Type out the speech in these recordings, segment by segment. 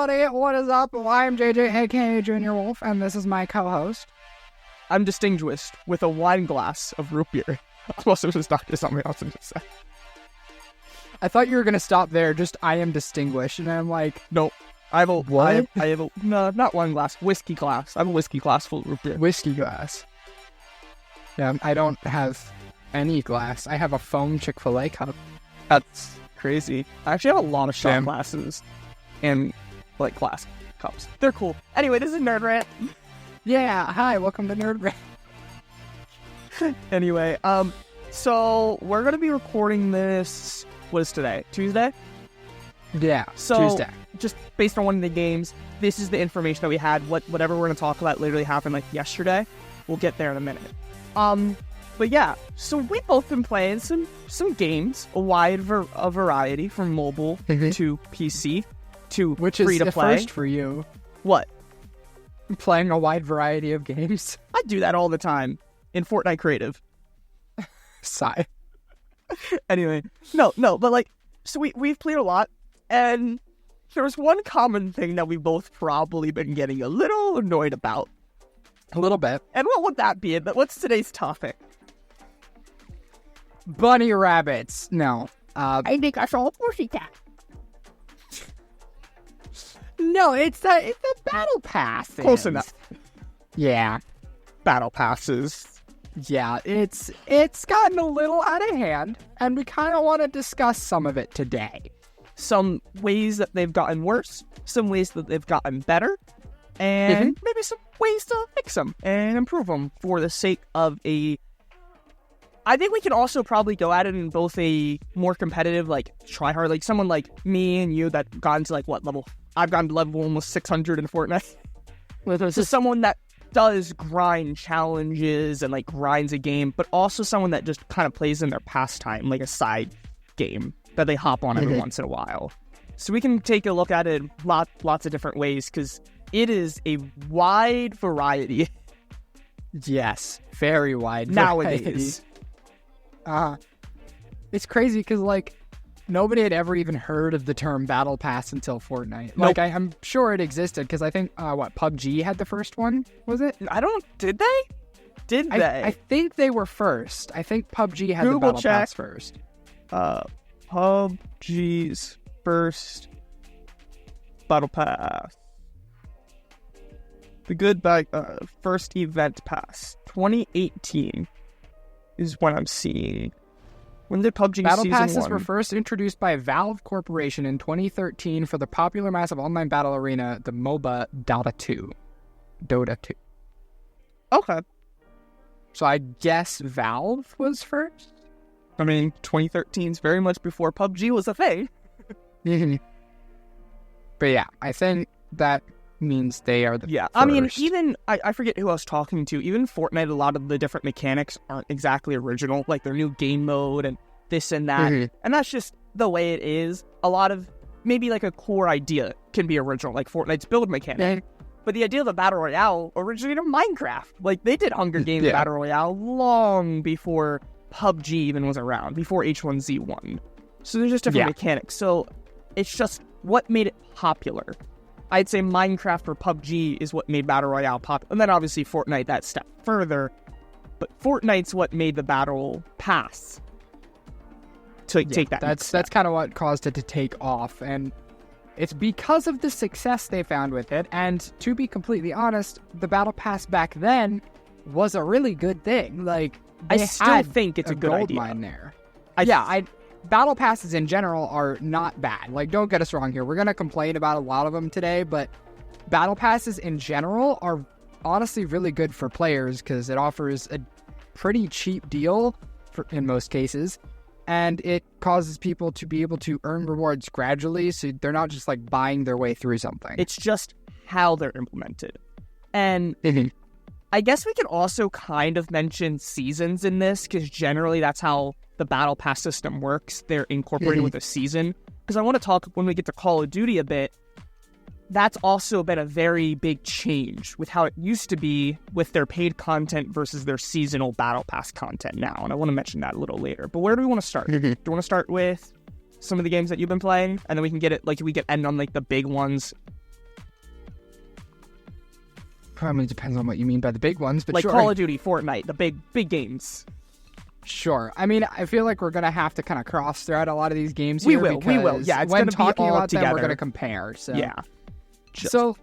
everybody, what is up? Well, I'm JJ, aka Junior Wolf, and this is my co-host. I'm distinguished with a wine glass of root beer. I was supposed to start to something else and just say. I thought you were gonna stop there, just I am distinguished, and I'm like, Nope. I have a what? I have a no, not wine glass, whiskey glass. I have a whiskey glass full of root beer. Whiskey glass. Yeah, I don't have any glass. I have a foam Chick-fil-A cup. That's crazy. I actually have a lot of shot Damn. glasses and like glass cups. They're cool. Anyway, this is Nerd Rant. Yeah, hi, welcome to Nerd Rant. Anyway, so we're gonna be recording this. What is today? Tuesday? Yeah, So Tuesday. just based on one of the games, this is the information that we had. Whatever we're gonna talk about literally happened like yesterday. We'll get there in a minute. But yeah, so we've both been playing some games, a variety from mobile to PC to Which free is to the play. first for you, What? playing a wide variety of games. I do that all the time in Fortnite Creative. Sigh. Anyway, no, but like, so we've played a lot, and there's one common thing that we've both probably been getting a little annoyed about. A little bit. And what would that be? What's today's topic? Bunny rabbits. No. I think I saw a pussycat. No, it's the battle pass. Close enough. Yeah. Battle passes. Yeah, it's gotten a little out of hand, and we kind of want to discuss some of it today. Some ways that they've gotten worse, some ways that they've gotten better, and maybe some ways to fix them and improve them for the sake of I think we can also probably go at it in both a more competitive, like, try hard, like someone like me and you that got into, like, what level? I've gotten to level almost 600 in Fortnite. So someone that does grind challenges and, like, grinds a game, but also someone that just kind of plays in their pastime, like a side game that they hop on every once in a while. So we can take a look at it in lots of different ways, because it is a wide variety. Yes, very wide Nowadays. It's crazy because, like, nobody had ever even heard of the term Battle Pass until Fortnite. Nope. Like, I'm sure it existed because I think, PUBG had the first one, was it? Did they? Did they? I think they were first. I think PUBG had Google the Battle check. Pass first. PUBG's first Battle Pass. The good first event pass. 2018 is what I'm seeing. When did PUBG Battle Season Passes 1? were first introduced by Valve Corporation in 2013 for the popular massive online battle arena, the MOBA Dota 2. Okay. So I guess Valve was first? I mean, 2013 is very much before PUBG was a thing. But yeah, I think that means they are the Yeah, first. I mean, even, I forget who I was talking to, even Fortnite, a lot of the different mechanics aren't exactly original, like their new game mode and this and that, and that's just the way it is. A lot of, maybe like a core idea can be original, like Fortnite's build mechanic, but the idea of a Battle Royale originated in Minecraft. Like, they did Hunger Games Battle Royale long before PUBG even was around, before H1Z1. So there's just different mechanics, so it's just what made it popular. I'd say Minecraft or PUBG is what made Battle Royale popular. And then obviously Fortnite that step further. But Fortnite's what made the Battle Pass to take that. That's kind of what caused it to take off. And it's because of the success they found with it. And to be completely honest, the Battle Pass back then was a really good thing. Like, I still think it's a good gold idea. Mine there. Battle passes in general are not bad. Like, don't get us wrong here. We're going to complain about a lot of them today, but battle passes in general are honestly really good for players because it offers a pretty cheap deal in most cases, and it causes people to be able to earn rewards gradually, so they're not just, like, buying their way through something. It's just how they're implemented. And I guess we can also kind of mention seasons in this, because generally that's how the Battle Pass system works. They're incorporated with a season. Because I want to talk, when we get to Call of Duty a bit, that's also been a very big change with how it used to be with their paid content versus their seasonal Battle Pass content now. And I want to mention that a little later. But where do we want to start? Do you want to start with some of the games that you've been playing? And then we can get it, like, we can end on, like, the big ones I mean, it depends on what you mean by the big ones, but like sure. Call of Duty, Fortnite, the big games. Sure. I mean, I feel like we're going to have to kind of cross throughout a lot of these games We here. will. Yeah, it's when going to be talking all about together. them, we're going to compare. So. Yeah. So,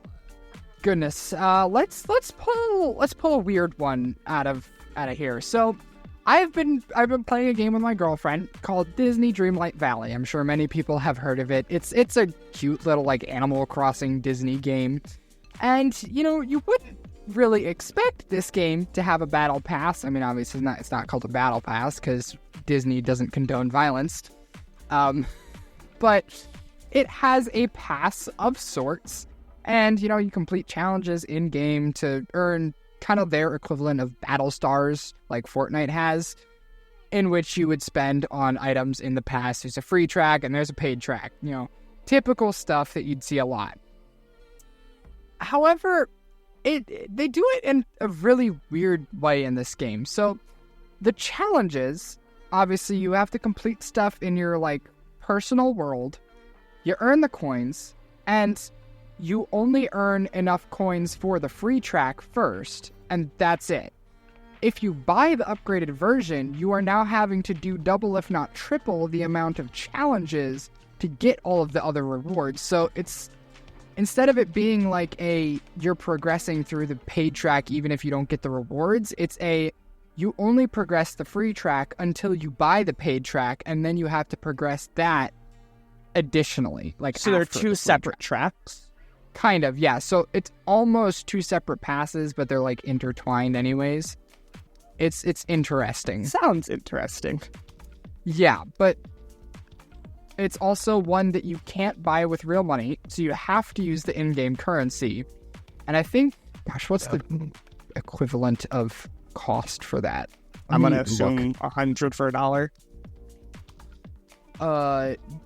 goodness, let's pull a weird one out of here. So, I've been playing a game with my girlfriend called Disney Dreamlight Valley. I'm sure many people have heard of it. It's a cute little like Animal Crossing Disney game, and you wouldn't really expect this game to have a battle pass. I mean, obviously it's not called a battle pass because Disney doesn't condone violence, but it has a pass of sorts, and you complete challenges in game to earn kind of their equivalent of battle stars like Fortnite has, in which you would spend on items in the past. There's a free track and there's a paid track, typical stuff that you'd see a lot. However, they do it in a really weird way in this game. So the challenges, obviously you have to complete stuff in your like personal world, you earn the coins, and you only earn enough coins for the free track first, and that's it. If you buy the upgraded version, you are now having to do double if not triple the amount of challenges to get all of the other rewards. So it's, instead of it being like you're progressing through the paid track even if you don't get the rewards, it's you only progress the free track until you buy the paid track, and then you have to progress that additionally. So they're two separate tracks? Kind of, yeah. So it's almost two separate passes, but they're like intertwined anyways. It's interesting. Sounds interesting. Yeah, but it's also one that you can't buy with real money, so you have to use the in-game currency. And I think, gosh, what's the equivalent of cost for that? I'm going to assume 100 for $1.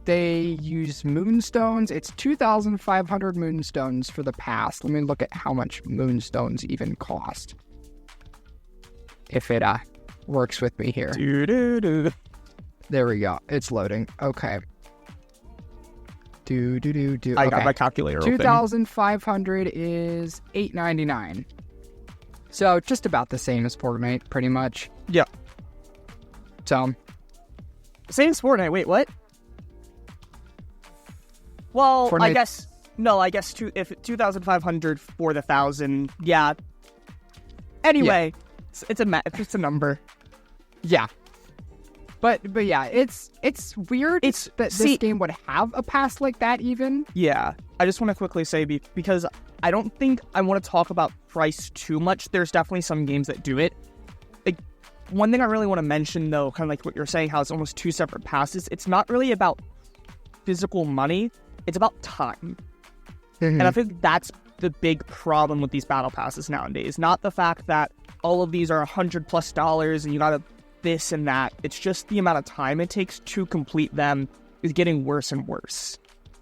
They use moonstones. It's 2,500 moonstones for the pass. Let me look at how much moonstones even cost. If it works with me here. There we go. It's loading. Okay. I got my calculator open. 2,500 is $8.99. So just about the same as Fortnite, pretty much. Yeah. So same as Fortnite. Wait, what? Well, Fortnite... I guess if 2,500 for the 1,000. Yeah. Anyway, yeah. It's a number. Yeah. But yeah, it's weird that this game would have a pass like that even. Yeah. I just want to quickly say, because I don't think I want to talk about price too much. There's definitely some games that do it. Like, one thing I really want to mention, though, kind of like what you're saying, how it's almost two separate passes. It's not really about physical money. It's about time. Mm-hmm. And I think that's the big problem with these battle passes nowadays. Not the fact that all of these are $100+ and you gotta this and that. It's just the amount of time it takes to complete them is getting worse and worse.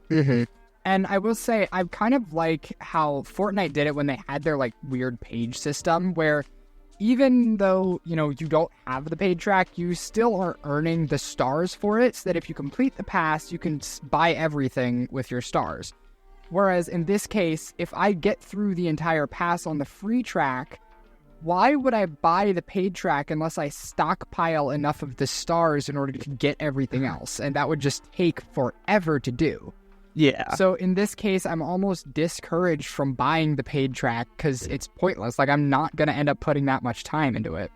Mm-hmm. And I will say, I kind of like how Fortnite did it when they had their like weird page system where even though, you don't have the paid track, you still are earning the stars for it, so that if you complete the pass, you can buy everything with your stars. Whereas in this case, if I get through the entire pass on the free track, why would I buy the paid track unless I stockpile enough of the stars in order to get everything else? And that would just take forever to do. Yeah. So in this case, I'm almost discouraged from buying the paid track because it's pointless. Like, I'm not going to end up putting that much time into it.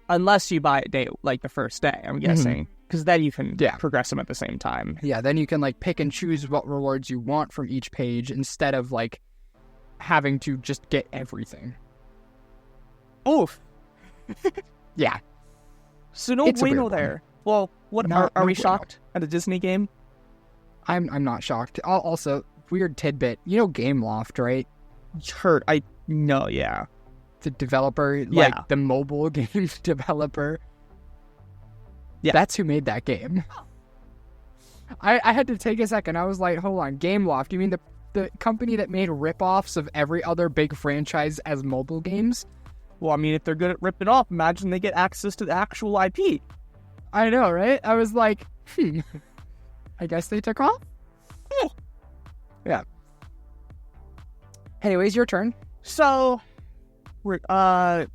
Unless you buy it the first day, I'm guessing. Because then you can progress them at the same time. Yeah, then you can like pick and choose what rewards you want from each page instead of like having to just get everything. Oof. Yeah. So no bueno there. Well, what are we shocked at a Disney game? I'm not shocked. Also, weird tidbit. You know Gameloft, right? Heard. I know, yeah. The developer, like the mobile game developer. Yeah. That's who made that game. I had to take a second. I was like, hold on, Gameloft. You mean the company that made ripoffs of every other big franchise as mobile games? Well, I mean, if they're good at ripping off, imagine they get access to the actual IP. I know, right? I was like, I guess they took off? Yeah. Anyways, your turn. So, I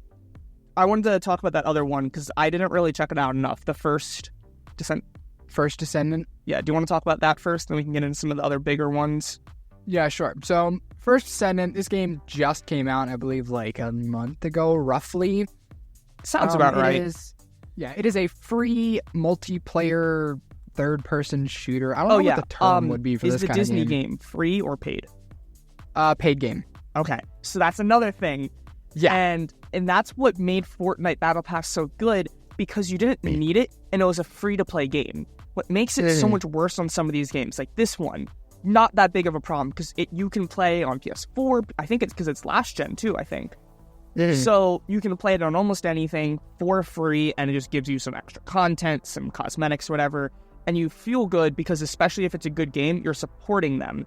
wanted to talk about that other one because I didn't really check it out enough. The First Descendant? Yeah, do you want to talk about that first? Then we can get into some of the other bigger ones. Yeah, sure. So, First Descendant, this game just came out, I believe, like a month ago, roughly. Sounds about right. It is a free multiplayer third-person shooter. I don't know what the term would be for this kind of game. Is the Disney game free or paid? Paid game. Okay, so that's another thing. Yeah. And that's what made Fortnite Battle Pass so good, because you didn't need it, and it was a free-to-play game. What makes it so much worse on some of these games, like this one, not that big of a problem, because you can play on PS4. I think it's because it's last gen, too, I think. So you can play it on almost anything for free, and it just gives you some extra content, some cosmetics, whatever, and you feel good because, especially if it's a good game, you're supporting them.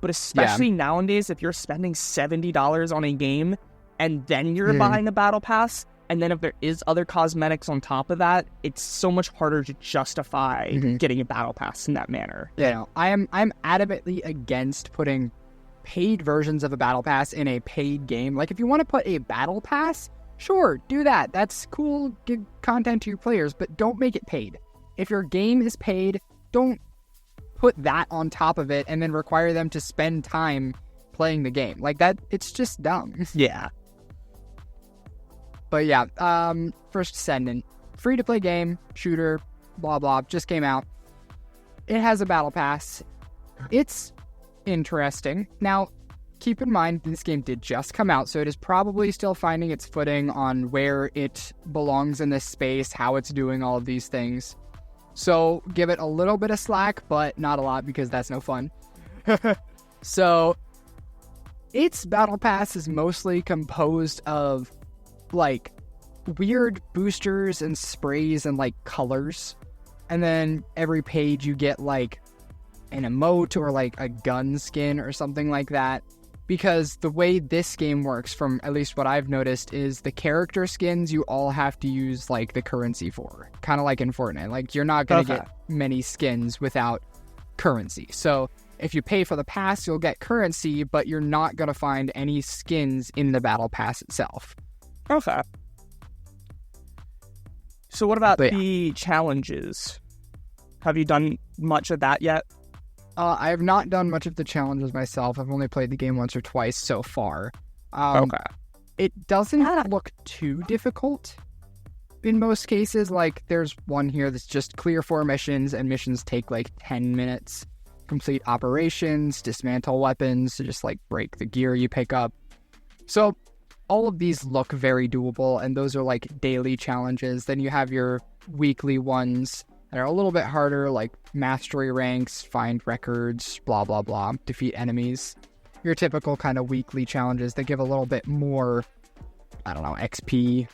But especially nowadays, if you're spending $70 on a game and then you're buying a battle pass, and then if there is other cosmetics on top of that, it's so much harder to justify getting a battle pass in that manner. Yeah, I'm adamantly against putting paid versions of a battle pass in a paid game. Like, if you want to put a battle pass, sure, do that. That's cool, give content to your players, but don't make it paid. If your game is paid, don't put that on top of it and then require them to spend time playing the game. Like, that, it's just dumb. Yeah. But yeah, First Descendant, free-to-play game, shooter, blah, blah, just came out. It has a battle pass. It's interesting. Now, keep in mind, this game did just come out, so it is probably still finding its footing on where it belongs in this space, how it's doing all of these things. So, give it a little bit of slack, but not a lot, because that's no fun. So, its battle pass is mostly composed of, like, weird boosters and sprays and, like, colors. And then every page you get, like, an emote or, like, a gun skin or something like that. Because the way this game works, from at least what I've noticed, is the character skins you all have to use, like, the currency for. Kind of like in Fortnite. Like, you're not going to get many skins without currency. So, if you pay for the pass, you'll get currency, but you're not going to find any skins in the battle pass itself. Okay. So what about the challenges? Have you done much of that yet? I have not done much of the challenges myself. I've only played the game once or twice so far. Okay. It doesn't look too difficult in most cases. Like, there's one here that's just clear 4 missions, and missions take like 10 minutes. Complete operations, dismantle weapons, to just like break the gear you pick up. So all of these look very doable, and those are like daily challenges. Then you have your weekly ones that are a little bit harder, like mastery ranks, find records, blah, blah, blah, defeat enemies. Your typical kind of weekly challenges that give a little bit more, I don't know, XP.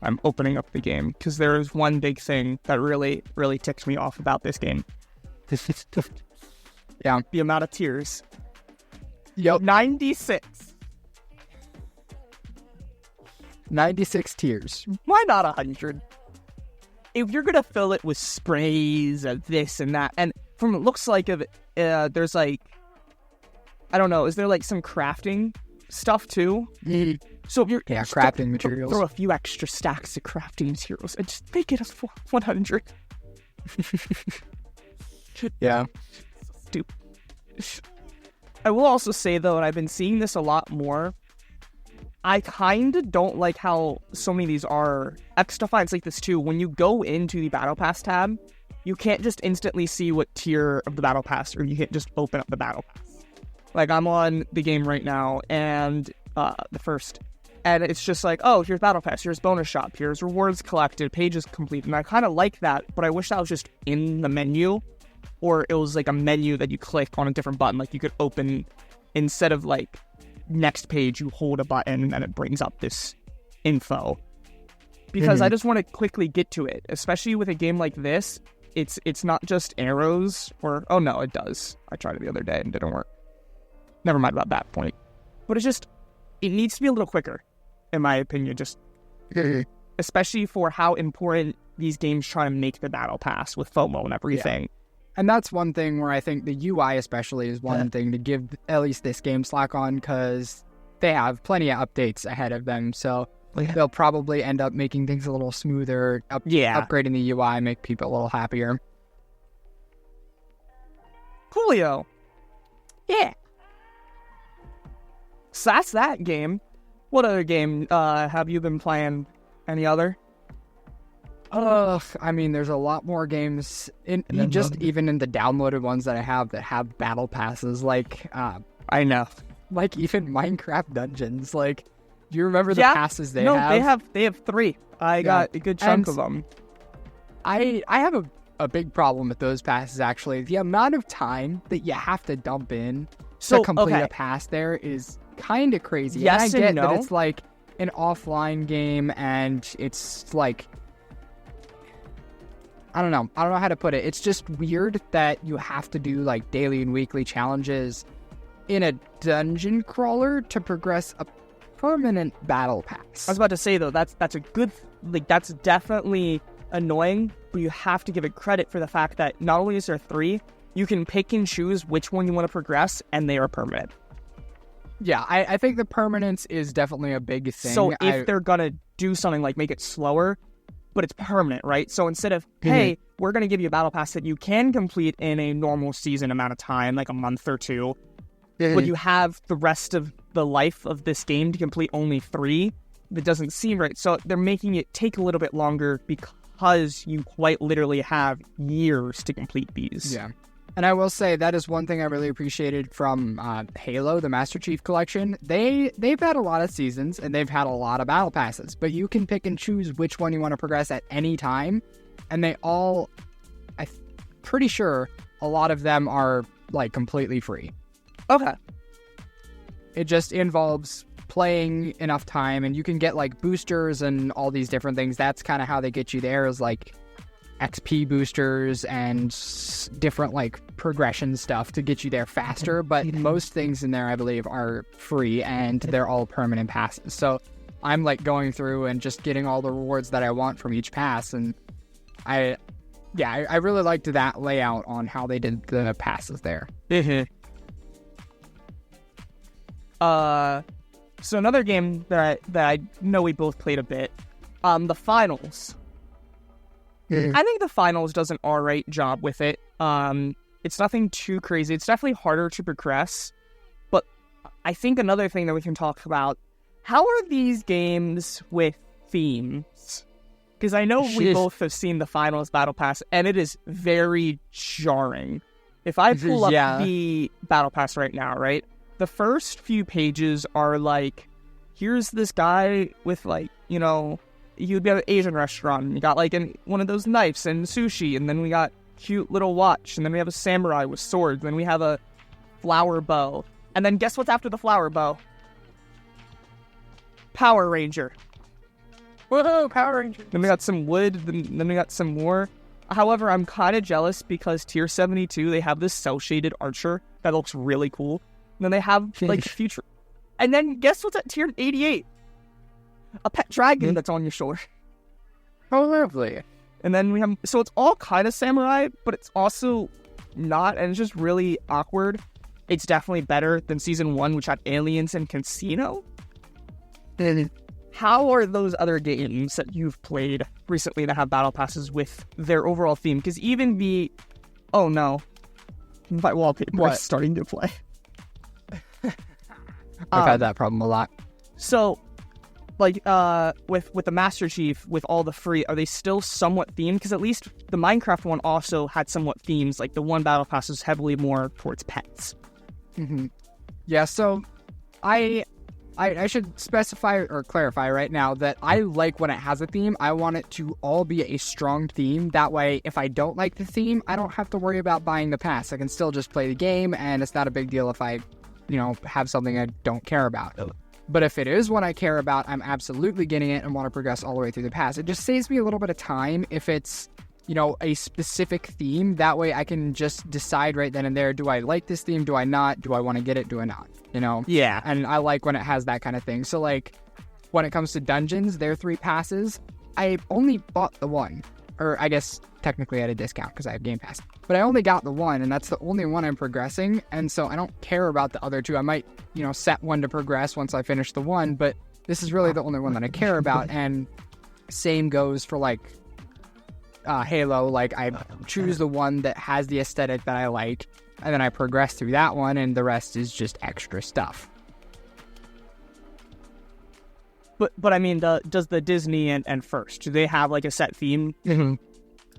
I'm opening up the game because there is one big thing that really, really ticks me off about this game. Yeah. The amount of tiers. Yep. 96. 96 tiers. Why not 100? If you're going to fill it with sprays and this and that, and from it looks like of it, there's like, I don't know, is there like some crafting stuff too? So if you're crafting materials. Throw a few extra stacks of crafting materials and just make it a 100. Yeah. Stupid. I will also say, though, and I've been seeing this a lot more, I kind of don't like how so many of these are. XDefiant's like this too. When you go into the Battle Pass tab, you can't just instantly see what tier of the Battle Pass, or you can't just open up the Battle Pass. Like, I'm on the game right now, and the first, and it's just like, oh, here's Battle Pass, here's bonus shop, here's rewards collected, pages complete, and I kind of like that, but I wish that was just in the menu, or it was like a menu that you click on a different button, like you could open, instead of like, next page, you hold a button, and then it brings up this info. Because I just want to quickly get to it, especially with a game like this. It's not just arrows, or, oh no, it does. I tried it the other day and it didn't work. Never mind about that point. But it's just, it needs to be a little quicker, in my opinion, just especially for how important these games try to make the Battle Pass with FOMO and everything. Yeah. And that's one thing where I think the UI especially is one thing to give at least this game slack on, because they have plenty of updates ahead of them, so they'll probably end up making things a little smoother, upgrading the UI, make people a little happier. Coolio. Yeah. So that's that game. What other game have you been playing? Any other? I mean, there's a lot more games even in the downloaded ones that I have that have battle passes. Like, I know. Like even Minecraft Dungeons. Like, do you remember the passes they have? No, they have 3. I got a good chunk of them. I have a big problem with those passes, actually. The amount of time that you have to dump in to complete a pass there is kind of crazy. Yes, and I get no. that it's like an offline game and it's like, I don't know how to put it. It's just weird that you have to do like daily and weekly challenges in a dungeon crawler to progress a permanent battle pass. I was about to say though, that's a good, like, that's definitely annoying, but you have to give it credit for the fact that not only is there 3, you can pick and choose which one you want to progress, and they are permanent. Yeah, I think the permanence is definitely a big thing. So if they're gonna do something like make it slower, but it's permanent, right? So instead of, hey, we're gonna give you a battle pass that you can complete in a normal season amount of time, like a month or 2, but you have the rest of the life of this game to complete only 3, that doesn't seem right. So they're making it take a little bit longer because you quite literally have years to complete these. Yeah. And I will say that is one thing I really appreciated from Halo, the Master Chief Collection. They've had a lot of seasons and they've had a lot of battle passes, but you can pick and choose which one you want to progress at any time. And they all, I'm pretty sure a lot of them are like completely free. Okay. It just involves playing enough time, and you can get like boosters and all these different things. That's kind of how they get you there, is like XP boosters and different like progression stuff to get you there faster. But most things in there, I believe, are free and they're all permanent passes. So I'm like going through and just getting all the rewards that I want from each pass. And I really liked that layout on how they did the passes there. So another game that I know we both played a bit, the Finals. I think the Finals does an alright job with it. It's nothing too crazy. It's definitely harder to progress. But I think another thing that we can talk about, how are these games with themes? Because I know we both have seen the Finals Battle Pass, and it is very jarring. If I pull up the Battle Pass right now, right? The first few pages are like, here's this guy with like, you know, you'd be at an Asian restaurant, and you got like one of those knives and sushi, and then we got cute little watch, and then we have a samurai with swords, then we have a flower bow, and then guess what's after the flower bow? Power Ranger. Whoa, Power Ranger. Then we got some wood, then we got some more. However, I'm kind of jealous because Tier 72, they have this cel-shaded archer that looks really cool. And then they have like future. And then guess what's at Tier 88? A pet dragon that's on your shoulder. Oh, lovely. And then we have, so it's all kind of samurai, but it's also not, and it's just really awkward. It's definitely better than Season 1, which had aliens and casino. How are those other games that you've played recently that have battle passes with their overall theme? Because even oh no, my wallpaper is starting to play. I've had that problem a lot. So, like, with the Master Chief, with all the free, are they still somewhat themed? Because at least the Minecraft one also had somewhat themes. Like, the one battle pass is heavily more towards pets. Yeah, so I should specify or clarify right now that I like when it has a theme. I want it to all be a strong theme. That way, if I don't like the theme, I don't have to worry about buying the pass. I can still just play the game, and it's not a big deal if I, have something I don't care about. But if it is one I care about, I'm absolutely getting it and want to progress all the way through the pass. It just saves me a little bit of time if it's, a specific theme. That way I can just decide right then and there, do I like this theme? Do I not? Do I want to get it? Do I not? Yeah. And I like when it has that kind of thing. So, like, when it comes to dungeons, their 3 passes, I only bought the one. or I guess technically at a discount because I have Game Pass. But I only got the one, and that's the only one I'm progressing, and so I don't care about the other two. I might, set one to progress once I finish the one, but this is really the only one that I care about, and same goes for, like, Halo. Like, I choose the one that has the aesthetic that I like, and then I progress through that one, and the rest is just extra stuff. But I mean, does the Disney and First, do they have, like, a set theme? Mm-hmm.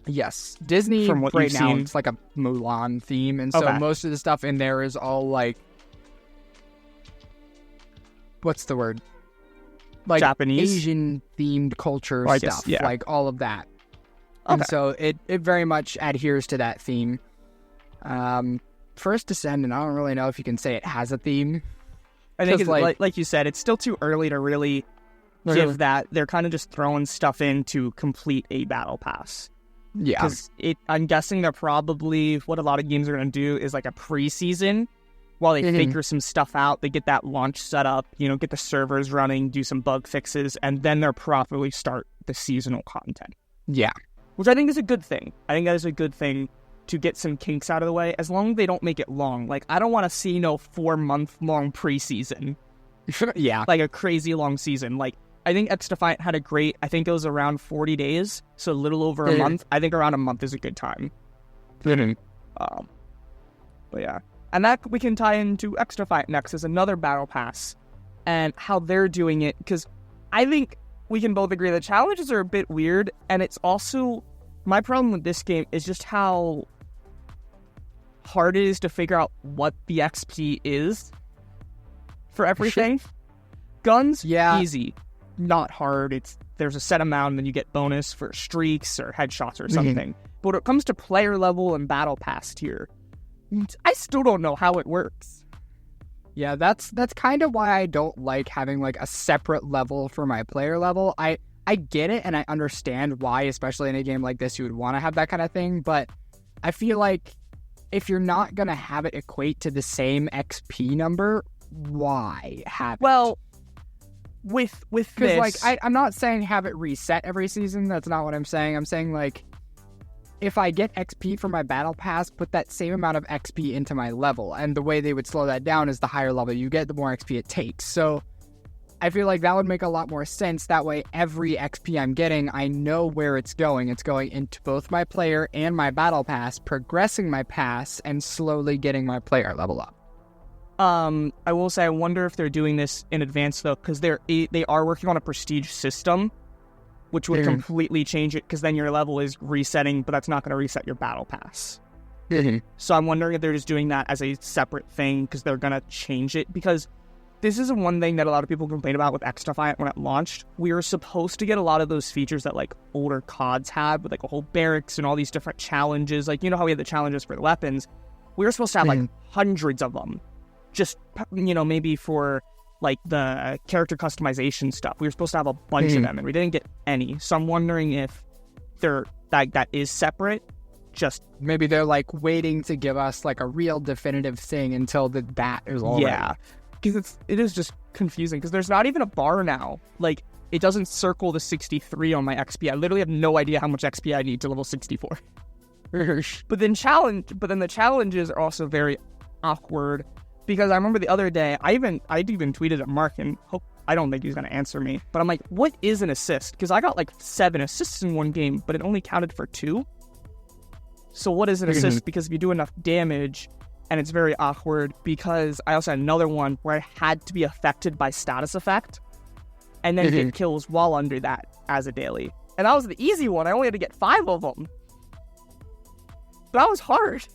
Yes. Disney, from what right you've now, seen, it's like a Mulan theme, and so most of the stuff in there is all, like, what's the word? Like, Japanese? Asian-themed culture I stuff, guess, yeah. like, all of that. Okay. And so it very much adheres to that theme. First Descendant, I don't really know if you can say it has a theme. I think, it's, like you said, it's still too early to really give that. They're kind of just throwing stuff in to complete a battle pass. Yeah. Because I'm guessing they're probably, what a lot of games are going to do is like a preseason while they figure some stuff out. They get that launch set up, get the servers running, do some bug fixes, and then they'll properly start the seasonal content. Yeah. Which I think is a good thing. I think that is a good thing to get some kinks out of the way, as long as they don't make it long. Like, I don't want to see no 4-month-long preseason. Yeah. Like a crazy long season. Like, I think XDefiant had I think it was around 40 days, so a little over a month. I think around a month is a good time. But yeah. And that we can tie into XDefiant next as another battle pass and how they're doing it, because I think we can both agree the challenges are a bit weird, and it's also, my problem with this game is just how hard it is to figure out what the XP is for everything. Guns, easy. Not hard. There's a set amount, and then you get bonus for streaks or headshots or something. But when it comes to player level and battle pass tier, I still don't know how it works. Yeah, that's kind of why I don't like having, like, a separate level for my player level. I get it, and I understand why, especially in a game like this, you would want to have that kind of thing, but I feel like if you're not going to have it equate to the same XP number, why have it? Well, with this... Because, like, I'm not saying have it reset every season. That's not what I'm saying. I'm saying, like, if I get XP for my battle pass, put that same amount of XP into my level. And the way they would slow that down is the higher level you get, the more XP it takes. So I feel like that would make a lot more sense. That way, every XP I'm getting, I know where it's going. It's going into both my player and my battle pass, progressing my pass, and slowly getting my player level up. I will say, I wonder if they're doing this in advance, though, because they are working on a prestige system, which would completely change it, because then your level is resetting, but that's not going to reset your battle pass. So I'm wondering if they're just doing that as a separate thing, because they're going to change it, because this is one thing that a lot of people complain about with XDefiant when it launched. We were supposed to get a lot of those features that, like, older CODs had, with, like, a whole barracks and all these different challenges. Like, you know how we had the challenges for the weapons? We were supposed to have, like, hundreds of them. Just, maybe for, like, the character customization stuff. We were supposed to have a bunch of them, and we didn't get any. So I'm wondering if that is separate. Just maybe they're, like, waiting to give us, like, a real definitive thing until that is all right. Because it is just confusing, because there's not even a bar now. Like, it doesn't circle the 63 on my XP. I literally have no idea how much XP I need to level 64. But then the challenges are also very awkward, because I remember the other day, I even tweeted at Mark, and I don't think he's going to answer me, but I'm like, what is an assist? Because I got like 7 assists in one game, but it only counted for 2. So what is an assist? Because if you do enough damage, and it's very awkward, because I also had another one where I had to be affected by status effect, and then get kills while under that as a daily. And that was the easy one. I only had to get 5 of them. But that was hard.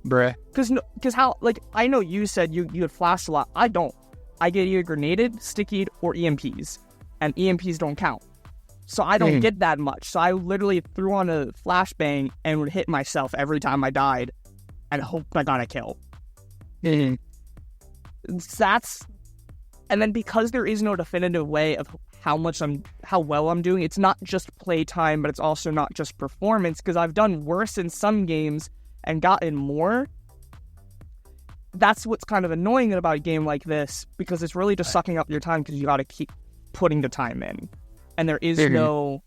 Bruh. Because how, like, I know you said you had flashed a lot. I don't. I get either grenaded, stickied, or EMPs. And EMPs don't count. So I don't get that much. So I literally threw on a flashbang and would hit myself every time I died and hope I got a kill. And then because there is no definitive way of how well I'm doing, it's not just playtime, but it's also not just performance, because I've done worse in some games and gotten more. That's what's kind of annoying about a game like this, because it's really just sucking up your time, because you got to keep putting the time in. And there is no...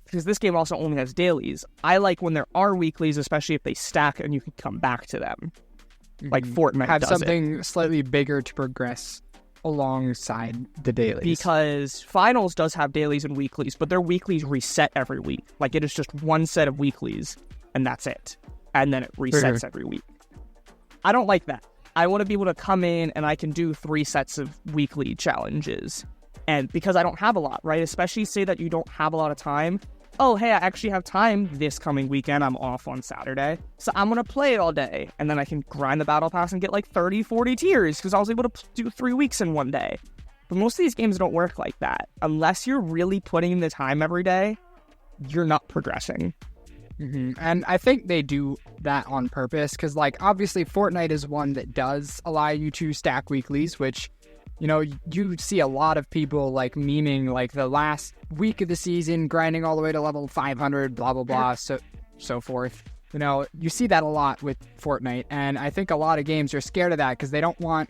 because this game also only has dailies. I like when there are weeklies, especially if they stack and you can come back to them. Like Fortnite have does something slightly bigger to progress alongside the dailies. Because Finals does have dailies and weeklies, but their weeklies reset every week. Like, it is just one set of weeklies, and that's it. And then it resets every week. I don't like that. I want to be able to come in and I can do 3 sets of weekly challenges. And because I don't have a lot, right? Especially say that you don't have a lot of time. Oh, hey, I actually have time this coming weekend. I'm off on Saturday. So I'm going to play it all day. And then I can grind the Battle Pass and get like 30, 40 tiers because I was able to do 3 weeks in one day. But most of these games don't work like that. Unless you're really putting in the time every day, you're not progressing. And I think they do that on purpose because, like, obviously Fortnite is one that does allow you to stack weeklies, which, you know, you see a lot of people, like, memeing, like, the last week of the season, grinding all the way to level 500, blah, blah, blah, so forth. You know, you see that a lot with Fortnite, and I think a lot of games are scared of that because they don't want...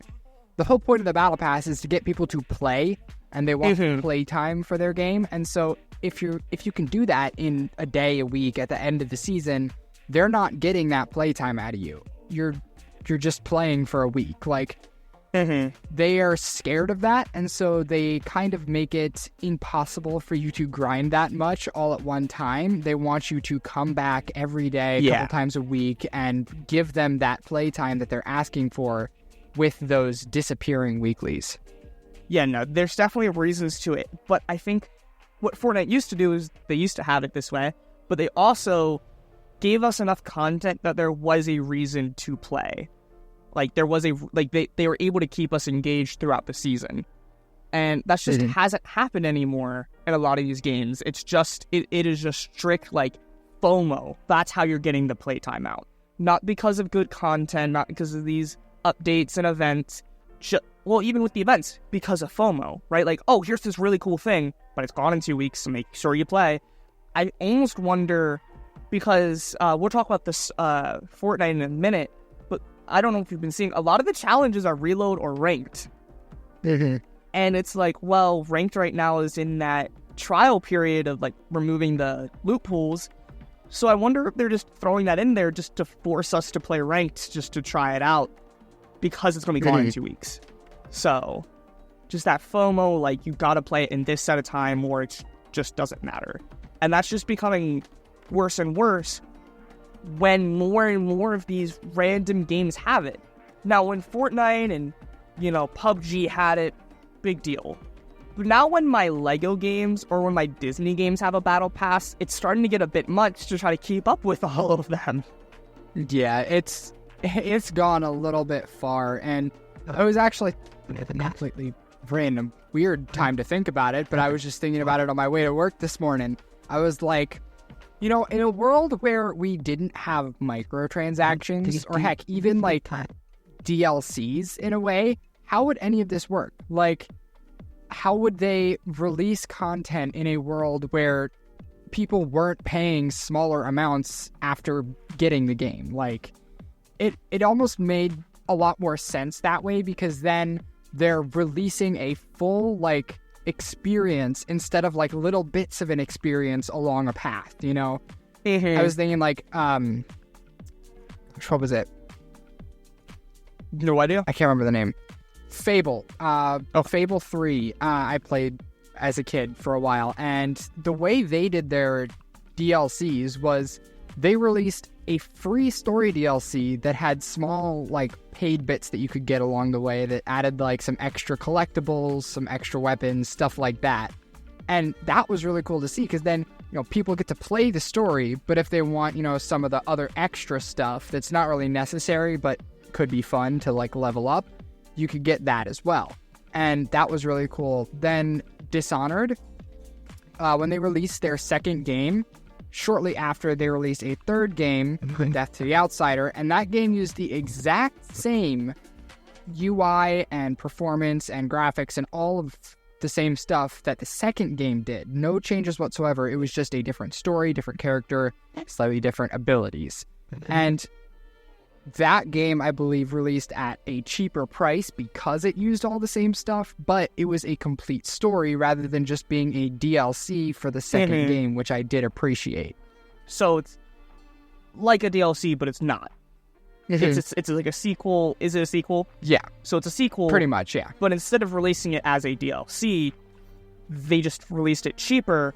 The whole point of the Battle Pass is to get people to play, and they want play time for their game, and so if you can do that in a day, a week, at the end of the season, they're not getting that play time out of you. You're just playing for a week. Like, they are scared of that, and so they kind of make it impossible for you to grind that much all at one time. They want you to come back every day, a couple times a week, and give them that play time that they're asking for with those disappearing weeklies. Yeah, no, there's definitely reasons to it, but I think what Fortnite used to do is they used to have it this way, but they also gave us enough content that there was a reason to play. Like, there was they were able to keep us engaged throughout the season. And that's just hasn't happened anymore in a lot of these games. It's just, it is just strict, like, FOMO. That's how you're getting the playtime out. Not because of good content, not because of these updates and events. Well, even with the events, because of FOMO, right? Like, oh, here's this really cool thing, but it's gone in 2 weeks, so make sure you play. I almost wonder, because we'll talk about this Fortnite in a minute, but I don't know if you've been seeing, a lot of the challenges are reload or ranked. And it's like, well, ranked right now is in that trial period of, like, removing the loot pools. So I wonder if they're just throwing that in there just to force us to play ranked, just to try it out, because it's going to be gone in 2 weeks. So, just that FOMO, like, you gotta play it in this set of time or it just doesn't matter. And that's just becoming worse and worse when more and more of these random games have it. Now, when Fortnite and, you know, PUBG had it, big deal. But now when my Lego games or when my Disney games have a battle pass, it's starting to get a bit much to try to keep up with all of them. Yeah, it's gone a little bit far, and it was actually a completely random, weird time to think about it, but I was just thinking about it on my way to work this morning. I was like, you know, in a world where we didn't have microtransactions, or heck, even like DLCs in a way, how would any of this work? Like, how would they release content in a world where people weren't paying smaller amounts after getting the game? Like, it almost made a lot more sense that way, because then they're releasing a full, like, experience instead of, like, little bits of an experience along a path, you know? I was thinking, like, what was it? No idea. I can't remember the name. Fable. Fable 3, I played as a kid for a while, and the way they did their DLCs was they released a free story DLC that had small, like, paid bits that you could get along the way that added, like, some extra collectibles, some extra weapons, stuff like that. And that was really cool to see, because then, you know, people get to play the story, but if they want, you know, some of the other extra stuff that's not really necessary but could be fun to, like, level up, you could get that as well. And that was really cool. Then Dishonored, when they released their second game, shortly after they released a third game, Death to the Outsider, and that game used the exact same UI and performance and graphics and all of the same stuff that the second game did. No changes whatsoever. It was just a different story, different character, slightly different abilities. And that game, I believe, released at a cheaper price because it used all the same stuff, but it was a complete story rather than just being a DLC for the second game, which I did appreciate. So it's like a DLC, but it's not. It's like a sequel. Is it a sequel? Yeah. So it's a sequel. Pretty much, yeah. But instead of releasing it as a DLC, they just released it cheaper,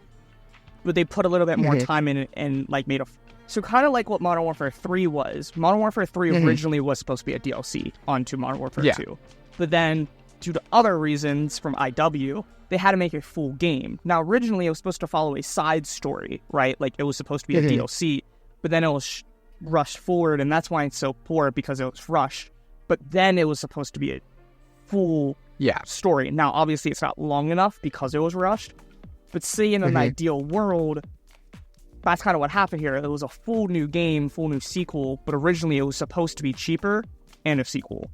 but they put a little bit more time in it and like made a... So kind of like what Modern Warfare 3 was. Modern Warfare 3 originally was supposed to be a DLC onto Modern Warfare 2. But then, due to other reasons from IW, they had to make a full game. Now, originally, it was supposed to follow a side story, right? Like, it was supposed to be a DLC, but then it was rushed forward, and that's why it's so poor, because it was rushed. But then it was supposed to be a full story. Now, obviously, it's not long enough because it was rushed. But say in an ideal world, that's kind of what happened here. It was a full new game, full new sequel, but originally it was supposed to be cheaper and a sequel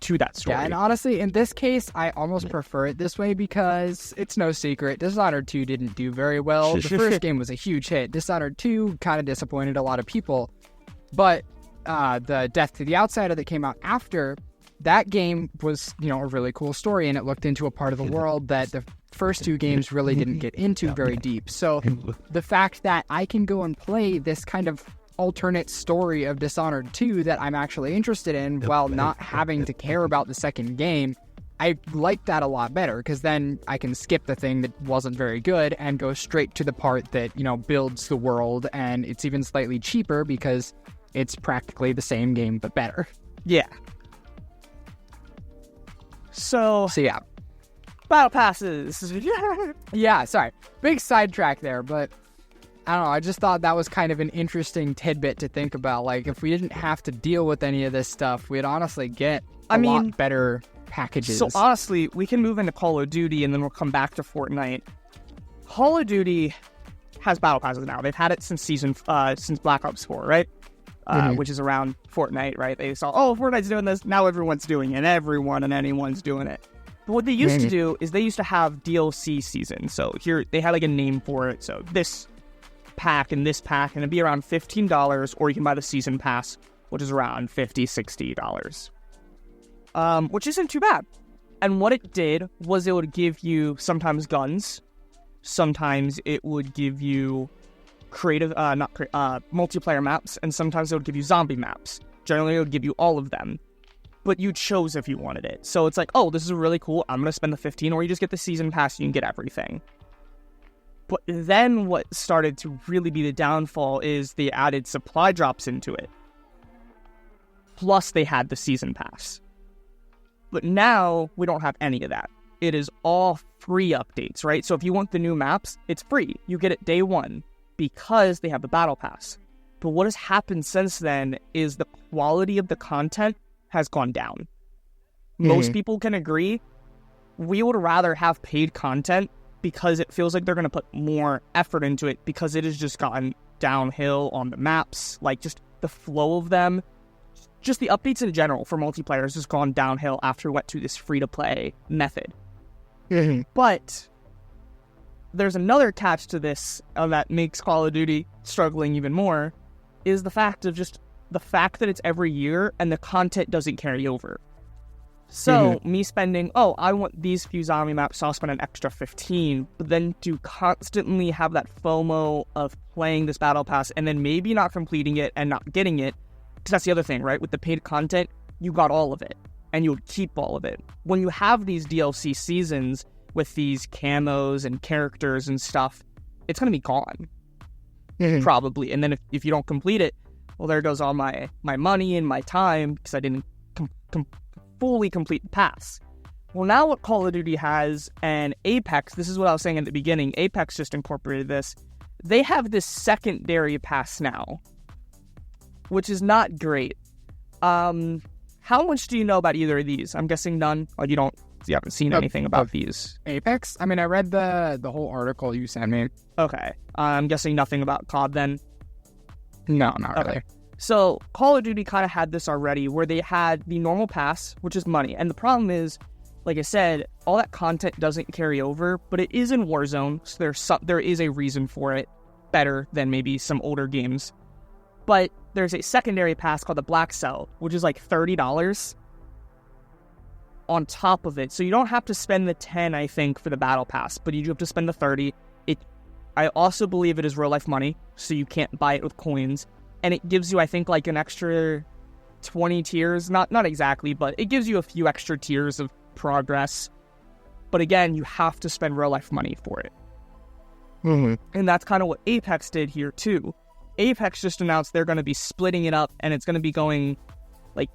to that story. Yeah, and honestly, in this case, I almost prefer it this way because it's no secret. Dishonored 2 didn't do very well. The first game was a huge hit. Dishonored 2 kind of disappointed a lot of people. But the Death to the Outsider that came out after, that game was, a really cool story, and it looked into a part of the world that the first two games really didn't get into very deep. So the fact that I can go and play this kind of alternate story of Dishonored 2 that I'm actually interested in while not having to care about the second game, I like that a lot better, because then I can skip the thing that wasn't very good and go straight to the part that, builds the world, and it's even slightly cheaper because it's practically the same game but better. Yeah. So yeah. Battle passes. Yeah, sorry. Big sidetrack there, but I don't know. I just thought that was kind of an interesting tidbit to think about. Like, if we didn't have to deal with any of this stuff, we'd honestly get a lot better packages. So honestly, we can move into Call of Duty and then we'll come back to Fortnite. Call of Duty has battle passes now. They've had it since since Black Ops 4, right? Which is around Fortnite, right? They saw, Fortnite's doing this. Now everyone's doing it. Everyone and anyone's doing it. But what they used to do is they used to have DLC seasons. So here, they had like a name for it. So this pack, and it'd be around $15, or you can buy the season pass, which is around $50, $60. Which isn't too bad. And what it did was it would give you sometimes guns. Sometimes it would give you multiplayer maps, and sometimes it would give you zombie maps. Generally, it would give you all of them. But you chose if you wanted it. So it's like, this is really cool. I'm going to spend the $15, or you just get the season pass and you can get everything. But then what started to really be the downfall is they added supply drops into it. Plus they had the season pass. But now we don't have any of that. It is all free updates, right? So if you want the new maps, it's free. You get it day one because they have the battle pass. But what has happened since then is the quality of the content has gone down. Most people can agree. We would rather have paid content because it feels like they're going to put more effort into it, because it has just gotten downhill on the maps, like just the flow of them. Just the updates in general for multiplayer has just gone downhill after we went to this free-to-play method. But there's another catch to this that makes Call of Duty struggling even more, is the fact that it's every year and the content doesn't carry over. So me spending, I want these few zombie maps, so I'll spend an extra 15, but then to constantly have that FOMO of playing this battle pass and then maybe not completing it and not getting it, because that's the other thing, right? With the paid content, you got all of it, and you would keep all of it. When you have these DLC seasons with these camos and characters and stuff, it's going to be gone, probably. And then if you don't complete it, well, there goes all my money and my time, because I didn't fully complete the pass. Well, now what Call of Duty has, and Apex, this is what I was saying at the beginning, Apex just incorporated this, they have this secondary pass now, which is not great. How much do you know about either of these? I'm guessing none. You haven't seen anything about these. Apex? I mean, I read the whole article you sent me. Okay. I'm guessing nothing about COD then? No, not really. So, Call of Duty kind of had this already, where they had the normal pass, which is money. And the problem is, like I said, all that content doesn't carry over, but it is in Warzone, so there is a reason for it, better than maybe some older games. But there's a secondary pass called the Black Cell, which is like $30 on top of it. So you don't have to spend the 10, I think, for the battle pass, but you do have to spend the 30. I also believe it is real life money, so you can't buy it with coins. And it gives you, I think, like an extra 20 tiers. Not exactly, but it gives you a few extra tiers of progress. But again, you have to spend real life money for it. Mm-hmm. And that's kind of what Apex did here too. Apex just announced they're going to be splitting it up, and it's going to be going like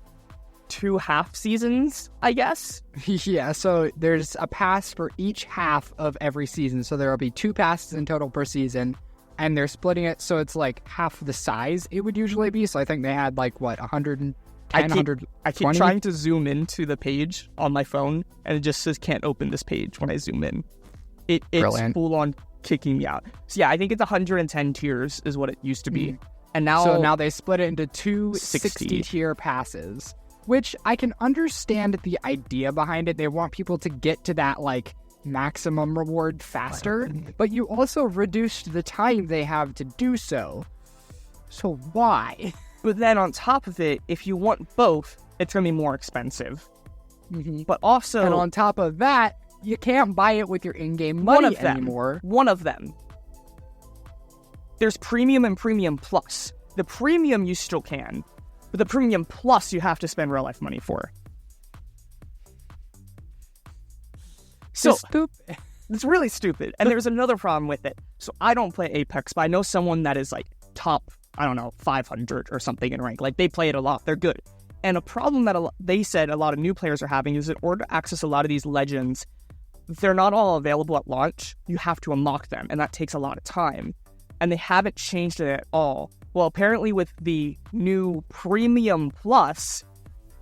2 half seasons, I guess. Yeah, so there's a pass for each half of every season. So there will be 2 passes in total per season, and they're splitting it so it's like half the size it would usually be. So I think they had like, what, 110, 120? I keep trying to zoom into the page on my phone, and it just says can't open this page when I zoom in. It's full on kicking me out. So yeah, I think it's 110 tiers is what it used to be. And now they split it into 2 60 tier passes, which I can understand the idea behind it. They want people to get to that like maximum reward faster, but you also reduced the time they have to do so. So why? But then on top of it, if you want both, it's going to be more expensive. Mm-hmm. But also... And on top of that, you can't buy it with your in-game money anymore. One of them. There's Premium and Premium Plus. The Premium you still can, but the Premium Plus you have to spend real life money for. So stupid. It's really stupid. And there's another problem with it. So I don't play Apex, but I know someone that is like top, I don't know, 500 or something in rank. Like they play it a lot. They're good. And a problem that they said a lot of new players are having is in order to access a lot of these legends, they're not all available at launch. You have to unlock them, and that takes a lot of time. And they haven't changed it at all. Well, apparently with the new Premium Plus,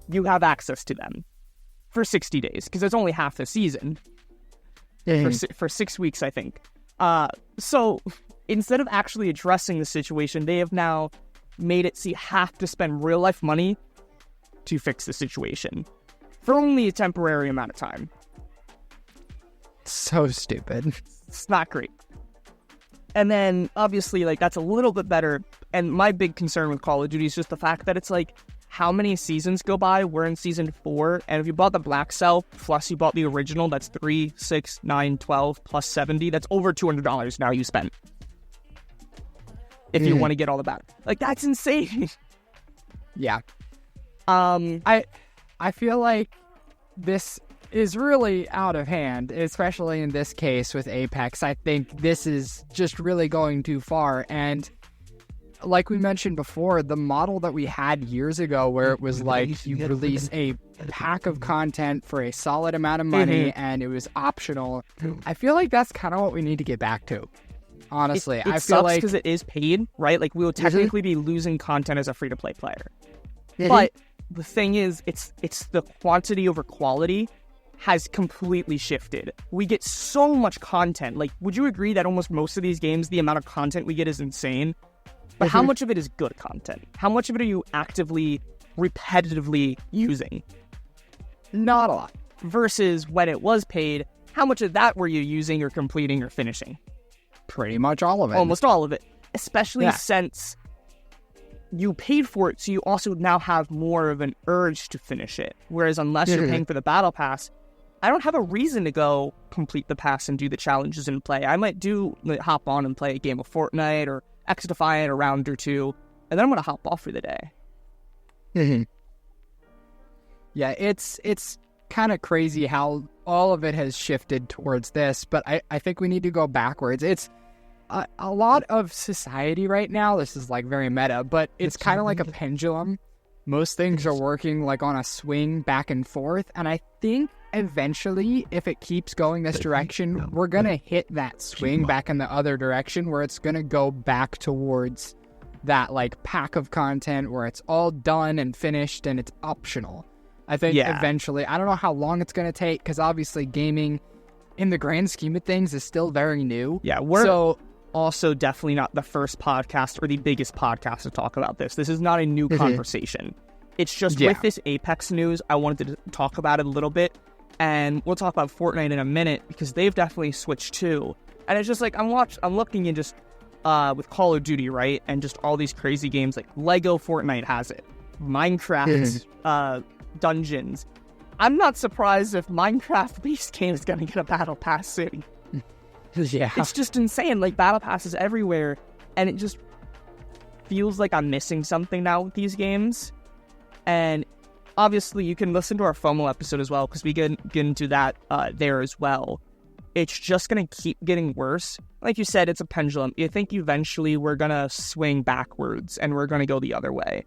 you have access to them for 60 days, because it's only half the season. For 6 weeks, I think. So instead of actually addressing the situation, they have now made it so you have to spend real life money to fix the situation for only a temporary amount of time. So stupid. It's not great. And then, obviously, like, that's a little bit better. And my big concern with Call of Duty is just the fact that it's like, how many seasons go by? We're in season 4. And if you bought the Black Cell, plus you bought the original, that's 3, 6, 9, 12, plus 70. That's over $200 now you spent. If you want to get all the battle. Like, that's insane. Yeah. I feel like this is really out of hand, especially in this case with Apex. I think this is just really going too far. And like we mentioned before, the model that we had years ago where it was like you release a pack of content for a solid amount of money and it was optional. I feel like that's kind of what we need to get back to. Honestly, it I sucks feel like because it is paid, right? Like we will technically be losing content as a free-to-play player. But the thing is, it's the quantity over quality has completely shifted. We get so much content. Like, would you agree that almost most of these games, the amount of content we get is insane? But how much of it is good content? How much of it are you actively, repetitively using? Not a lot. Versus when it was paid, how much of that were you using or completing or finishing? Pretty much all of it. Almost all of it. Especially since you paid for it, so you also now have more of an urge to finish it. Whereas unless you're paying for the battle pass, I don't have a reason to go complete the pass and do the challenges and play. I might hop on and play a game of Fortnite or XDefiant a round or two, and then I'm going to hop off for the day. Yeah, it's kind of crazy how all of it has shifted towards this, but I think we need to go backwards. It's a lot of society right now, this is like very meta, but it's kind of like a pendulum. Most things are working like on a swing back and forth, and I think eventually, if it keeps going this direction, we're going to hit that swing back in the other direction where it's going to go back towards that like pack of content where it's all done and finished and it's optional. I think eventually, I don't know how long it's going to take because obviously gaming in the grand scheme of things is still very new. Yeah, we're also definitely not the first podcast or the biggest podcast to talk about this. This is not a new conversation. It's just with this Apex news, I wanted to talk about it a little bit. And we'll talk about Fortnite in a minute because they've definitely switched too. And it's just like I'm looking and just with Call of Duty, right? And just all these crazy games like Lego Fortnite has it. Minecraft dungeons. I'm not surprised if Minecraft base game is going to get a battle pass soon. Yeah. It's just insane. Like, battle passes everywhere, and it just feels like I'm missing something now with these games. And obviously, you can listen to our FOMO episode as well, because we get into that there as well. It's just going to keep getting worse. Like you said, it's a pendulum. You think eventually we're going to swing backwards, and we're going to go the other way.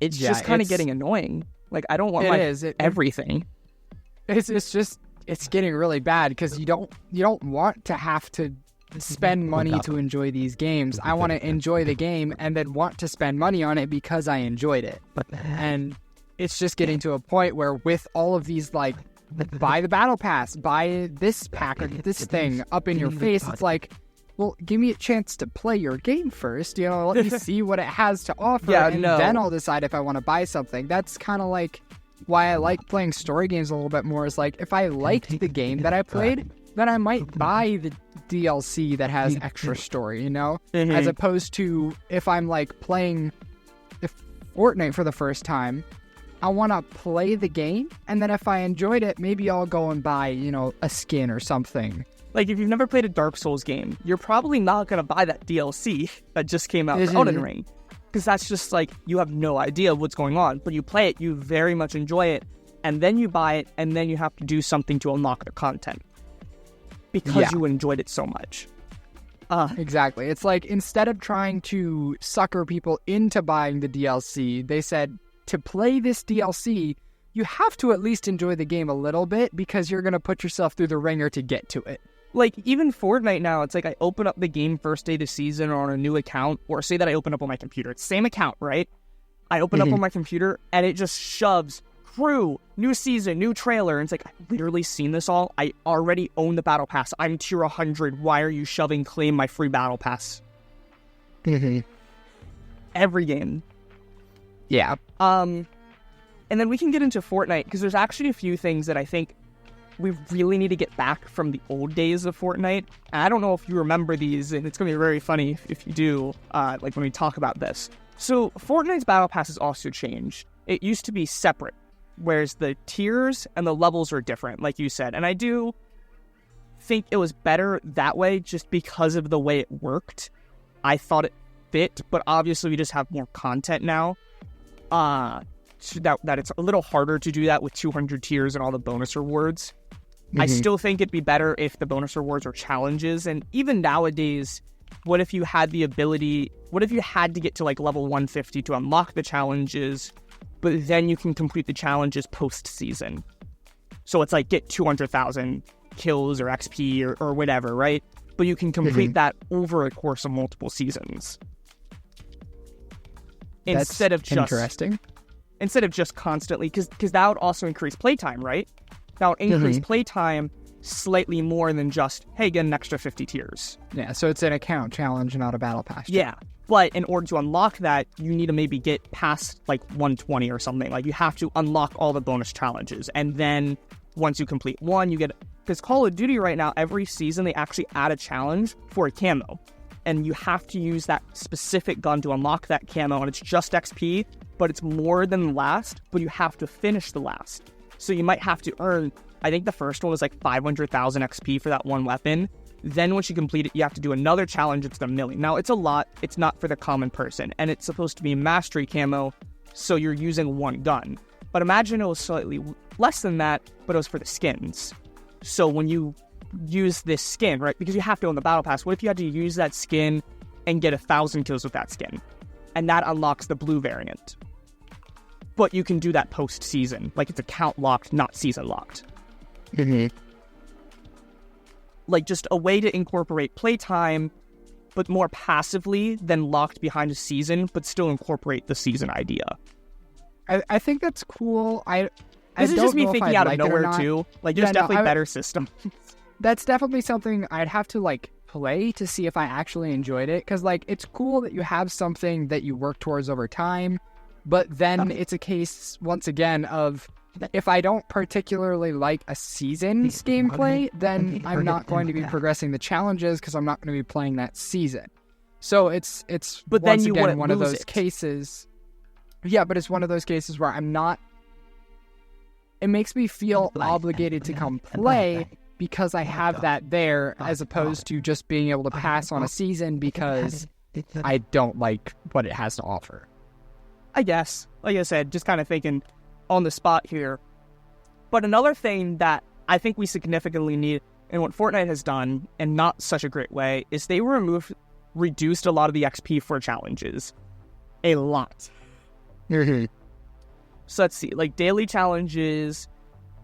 It's just kind of getting annoying. Like, I don't want everything. It's getting really bad, because you don't want to have to spend money to enjoy these games. I want to enjoy the game and then want to spend money on it because I enjoyed it. And it's just getting to a point where with all of these, like, buy the battle pass, buy this pack or this thing up in your face, it's like, well, give me a chance to play your game first, let me see what it has to offer, then I'll decide if I want to buy something. That's kind of like why I like playing story games a little bit more, is like, if I liked the game that I played, then I might buy the DLC that has extra story, as opposed to if I'm like playing Fortnite for the first time, I want to play the game, and then if I enjoyed it, maybe I'll go and buy, a skin or something. Like, if you've never played a Dark Souls game, you're probably not going to buy that DLC that just came out for Elden Ring. Because that's just, like, you have no idea what's going on. But you play it, you very much enjoy it, and then you buy it, and then you have to do something to unlock the content. Because you enjoyed it so much. Exactly. It's like, instead of trying to sucker people into buying the DLC, they said, to play this DLC, you have to at least enjoy the game a little bit, because you're going to put yourself through the ringer to get to it. Like, even Fortnite now, it's like I open up the game first day of the season or on a new account, or say that I open up on my computer. It's the same account, right? I open up on my computer, and it just shoves crew, new season, new trailer. And it's like, I've literally seen this all. I already own the battle pass. I'm tier 100. Why are you shoving claim my free battle pass? Every game. Yeah. And then we can get into Fortnite, because there's actually a few things that I think we really need to get back from the old days of Fortnite. And I don't know if you remember these, and it's going to be very funny if you do, like when we talk about this. So Fortnite's battle pass has also changed. It used to be separate, whereas the tiers and the levels are different, like you said. And I do think it was better that way, just because of the way it worked. I thought it fit, but obviously we just have more content now. So that it's a little harder to do that with 200 tiers and all the bonus rewards. I still think it'd be better if the bonus rewards were challenges. And even nowadays, what if you had the ability, what if you had to get to like level 150 to unlock the challenges, but then you can complete the challenges post-season? So it's like get 200,000 kills or XP or whatever, right? But you can complete that over a course of multiple seasons. Instead of just constantly, because that would also increase playtime, right? That would increase playtime slightly more than just, hey, get an extra 50 tiers. Yeah, so it's an account challenge, not a battle pass. Yeah, but in order to unlock that, you need to maybe get past like 120 or something. Like, you have to unlock all the bonus challenges, and then once you complete one, you get, because Call of Duty right now, every season they actually add a challenge for a camo, and you have to use that specific gun to unlock that camo, and it's just XP, but it's more than the last, but you have to finish the last. So you might have to earn, I think the first one was like 500,000 XP for that one weapon. Then once you complete it, you have to do another challenge. It's 1 million. Now, it's a lot. It's not for the common person, and it's supposed to be mastery camo, so you're using one gun. But imagine it was slightly less than that, but it was for the skins. So when you use this skin, right, because you have to own the battle pass, what if you had to use that skin and get 1,000 kills with that skin? And that unlocks the blue variant. But you can do that post-season. Like, it's account locked, not season locked. Like, just a way to incorporate playtime, but more passively than locked behind a season, but still incorporate the season idea. I think that's cool. This is just me thinking out of nowhere, too. Like, there's definitely better systems. That's definitely something I'd have to, like, play to see if I actually enjoyed it. Because, like, it's cool that you have something that you work towards over time. But then it's a case, once again, of if I don't particularly like a season's gameplay, then I'm not going to be progressing the challenges because I'm not going to be playing that season. So it's but once then you again one of lose those it. cases. Yeah, but it's one of those cases where I'm not. It makes me feel obligated to come play because I have that there, as opposed to just being able to pass on a season because I don't like what it has to offer. I guess, like I said, just kind of thinking on the spot here. But another thing that I think we significantly need, and what Fortnite has done, and not such a great way, is they reduced a lot of the XP for challenges. A lot. Mm-hmm. So let's see, like daily challenges,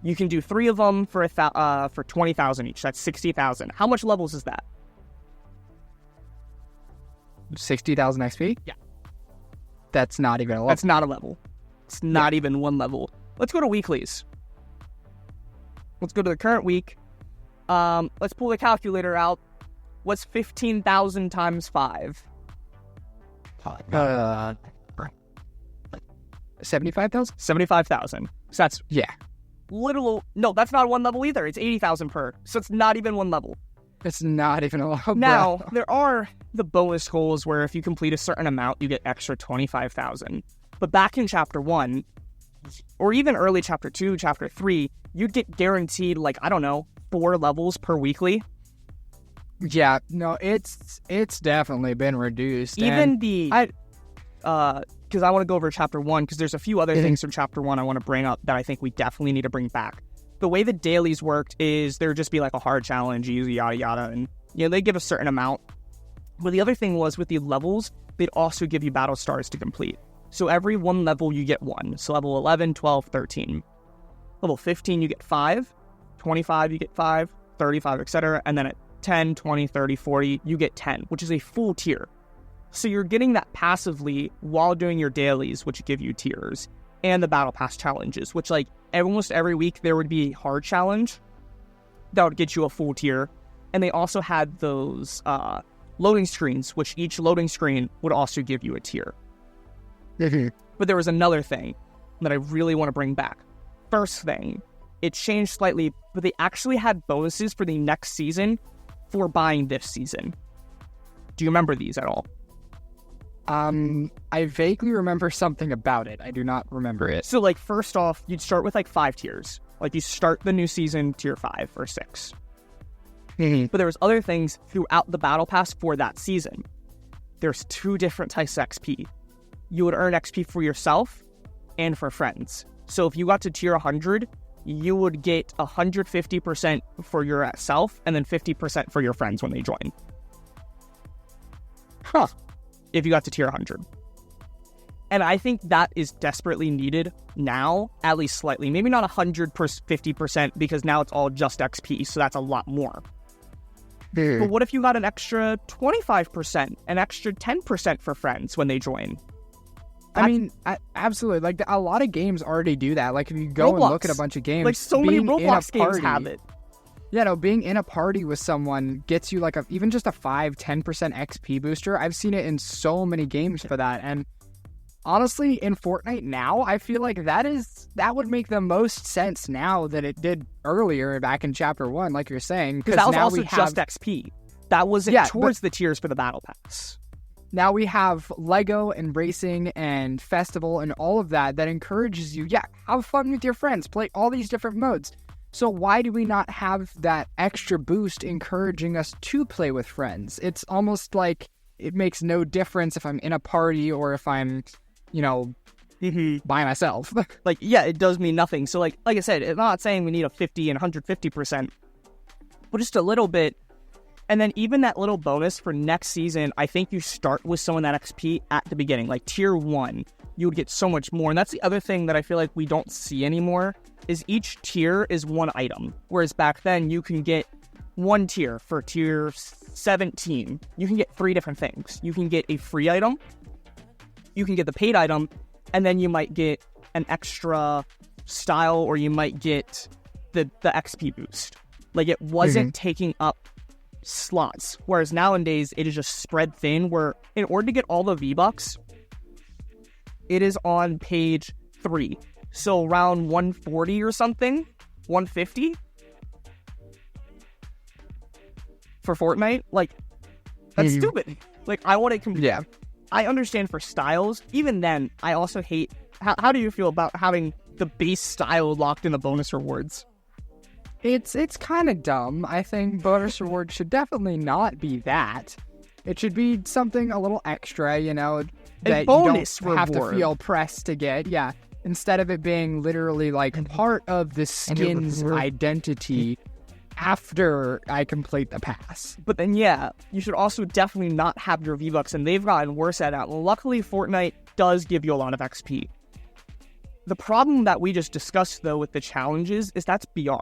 you can do 3 of them for 20,000 each. That's 60,000. How much levels is that? 60,000 XP? Yeah. That's not even a level. That's not a level. It's not even one level. Let's go to weeklies. Let's go to the current week. Let's pull the calculator out. What's 15,000 times 5? 75,000? 75,000. So that's Yeah. no, that's not one level either. It's 80,000 per. So it's not even one level. It's not even a level. Now, bro. there are the bonus goals where if you complete a certain amount, you get extra 25,000. But back in Chapter 1, or even early Chapter 2, Chapter 3, you'd get guaranteed, 4 levels per weekly. Yeah, no, it's definitely been reduced. Even and because I want to go over Chapter 1, because there's a few other things from Chapter 1 I want to bring up that I think we definitely need to bring back. The way the dailies worked is there'd just be like a hard challenge, easy, yada yada, and they give a certain amount. But the other thing was with the levels, they'd also give you battle stars to complete. So every one level you get 1. So level 11, 12, 13. Level 15 you get 5, 25 you get 5, 35, etc. And then at 10, 20, 30, 40 you get 10, which is a full tier. So you're getting that passively while doing your dailies, which give you tiers, and the battle pass challenges, which almost every week there would be a hard challenge that would get you a full tier. And they also had those loading screens, which each loading screen would also give you a tier. But there was another thing that I really want to bring back. First thing, it changed slightly, but they actually had bonuses for the next season for buying this season. Do you remember these at all? I vaguely remember something about it. I do not remember it. So, first off, you'd start with 5 tiers. You start the new season tier 5 or 6. But there was other things throughout the battle pass for that season. There's 2 different types of XP. You would earn XP for yourself and for friends. So if you got to tier 100, you would get 150% for yourself and then 50% for your friends when they join. Huh. If you got to tier 100. And I think that is desperately needed now, at least slightly. Maybe not 150% because now it's all just XP, so that's a lot more. But what if you got an extra 25%, an extra 10% for friends when they join? Absolutely. A lot of games already do that. If you go Roblox. and look at a bunch of games, So many Roblox games have it. Yeah, no, being in a party with someone gets you even just a 5-10% XP booster. I've seen it in so many games for that. And honestly, in Fortnite now, I feel like that would make the most sense now than it did earlier back in Chapter 1, like you're saying. Because that was also just XP. That wasn't towards the tiers for the Battle Pass. Now we have Lego and racing and festival and all of that encourages you, have fun with your friends, play all these different modes. So why do we not have that extra boost encouraging us to play with friends? It's almost like it makes no difference if I'm in a party or if I'm, by myself. It does mean nothing. So like I said, it's not saying we need a 50 and 150%, but just a little bit. And then even that little bonus for next season, I think you start with some of that XP at the beginning. Tier 1, you would get so much more. And that's the other thing that I feel like we don't see anymore, is each tier is one item. Whereas back then, you can get one tier for tier 17. You can get 3 different things. You can get a free item, you can get the paid item, and then you might get an extra style, or you might get the XP boost. It wasn't taking up slots, whereas nowadays it is just spread thin, where in order to get all the V-Bucks, it is on page 3. So around 140 or something, 150 for Fortnite. Like, that's stupid. Like, I want to Yeah. I understand for styles. Even then, I also hate. How do you feel about having the base style locked in the bonus rewards? It's kind of dumb. I think bonus rewards should definitely not be that. It should be something a little extra, you know, that bonus you don't have to reward. feel pressed to get. Yeah. Instead of it being literally like part of the skin's identity after I complete the pass. But then, yeah, you should also definitely not have your V-Bucks, and they've gotten worse at it. Luckily, Fortnite does give you a lot of XP. The problem that we just discussed, though, with the challenges is that's BR.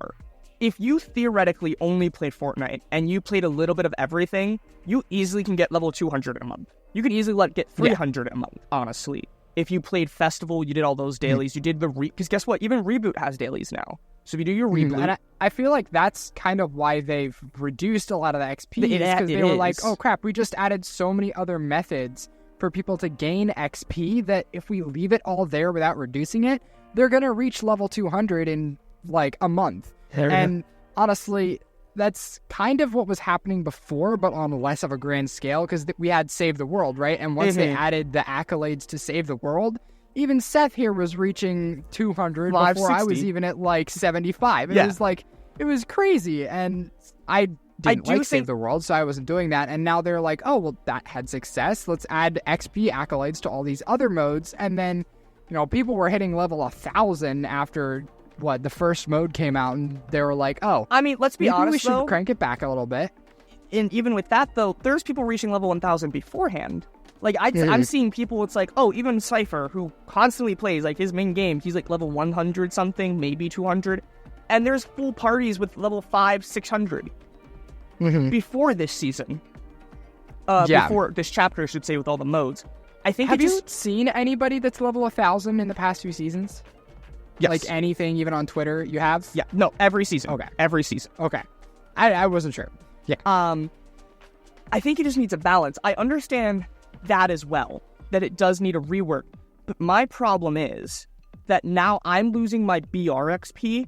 If you theoretically only played Fortnite and you played a little bit of everything, you easily can get level 200 a month. You could easily get 300 a month, honestly. If you played Festival, you did all those dailies, you did the because guess what? Even Reboot has dailies now. So if you do your Reboot... And I feel like that's kind of why they've reduced a lot of the XP, because they were like, oh crap, we just added so many other methods for people to gain XP that if we leave it all there without reducing it, they're going to reach level 200 in like a month. And honestly, that's kind of what was happening before, but on less of a grand scale, because we had Save the World, right? And once they added the accolades to Save the World, even Seth here was reaching 200 before I was even at like 75. It was crazy, and I didn't Save the World, so I wasn't doing that. And now they're like, oh, well, that had success. Let's add XP accolades to all these other modes. And then, you know, people were hitting level 1,000 after... the first mode came out, and they were like, oh, I mean, let's be honest, we should crank it back a little bit. And even with that, though, there's people reaching level 1,000 beforehand. Like, I'm seeing people, it's like, oh, even Cypher, who constantly plays, like, his main game, he's like level 100 something, maybe 200. And there's full parties with level 500, 600 before this season. Before this chapter, I should say, with all the modes. I think Have you seen anybody that's level 1,000 in the past few seasons? Yes. Like anything, even on Twitter, you have? Yeah. No, every season. Okay. Every season. Okay. I wasn't sure. Yeah. I think it just needs a balance. I understand that as well, that it does need a rework. But my problem is that now I'm losing my BR XP,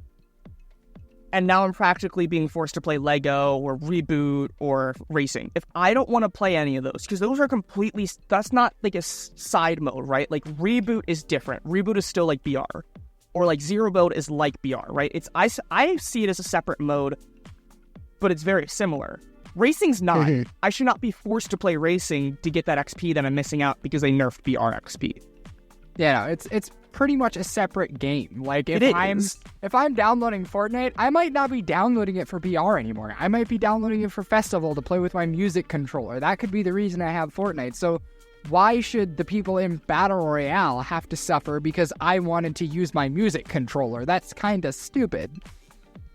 and now I'm practically being forced to play Lego or Reboot or Racing. If I don't want to play any of those, because those are completely... That's not like a side mode, right? Like, Reboot is different. Reboot is still like BR. Or like Zero Mode is like BR, right? I see it as a separate mode, but it's very similar. Racing's not. I should not be forced to play Racing to get that XP that I'm missing out because they nerfed BR XP. Yeah, no, it's pretty much a separate game. Like if I'm downloading Fortnite, I might not be downloading it for BR anymore. I might be downloading it for Festival to play with my music controller. That could be the reason I have Fortnite. So why should the people in Battle Royale have to suffer because I wanted to use my music controller? That's kind of stupid.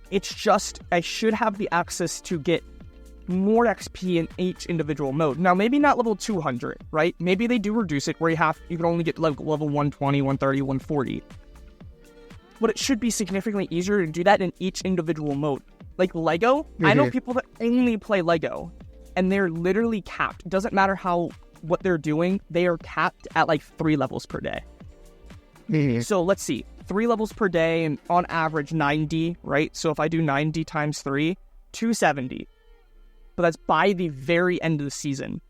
It's just, I should have the access to get more XP in each individual mode. Now, maybe not level 200, right? Maybe they do reduce it where you can only get level 120, 130, 140. But it should be significantly easier to do that in each individual mode. Like Lego, I know people that only play Lego, and they're literally capped. It doesn't matter what they're doing, they are capped at like 3 levels per day. So let's see, 3 levels per day, and on average 90, right? So if I do 90 times 3, 270. But that's by the very end of the season.